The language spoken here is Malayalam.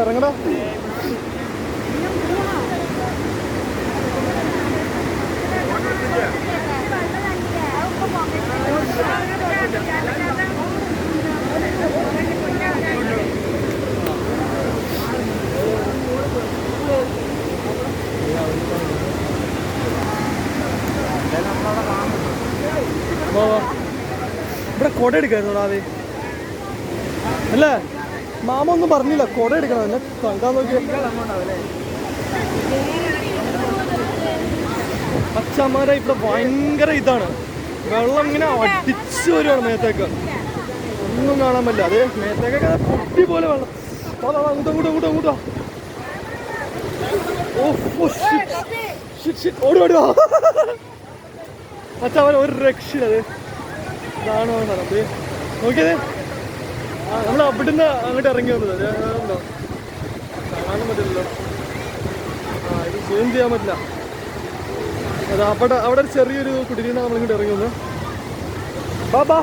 ഇറങ്ങടാ. ഇവിടെ കൊട എടുക്കായിരുന്നു ആവേ അല്ലേ? മാമ ഒന്നും പറഞ്ഞില്ല, കൊട എടുക്കണം എന്നെ കണ്ടാ നോക്കിയ അച്ഛന്മാരെ. ഇവിടെ ഭയങ്കര ഇതാണ്, വെള്ളം ഇങ്ങനെ അടിച്ചു വരുവാണ് മേത്തേക്ക്, ഒന്നും കാണാൻ പറ്റില്ല. അതേ മേത്തേക്കൊക്കെ കുട്ടി പോലെ വെള്ളം. അങ്ങോട്ടോ ഓടി ഓടുക അച്ഛൻ ഒരു രക്ഷയില്ല. അത് ഇതാണ് വേണ്ടത്. നോക്കിയതേ നമ്മൾ അവിടുന്ന് അങ്ങോട്ട് ഇറങ്ങി വന്നത്. ഉണ്ടോ കാണാനും പറ്റില്ലല്ലോ. ഇത് സൂം ചെയ്യാൻ പറ്റില്ല. അത് അവിടെ ഒരു ചെറിയൊരു കുടിലിനാണ് നമ്മളിങ്ങോട്ട് ഇറങ്ങി വന്നത്. ബാ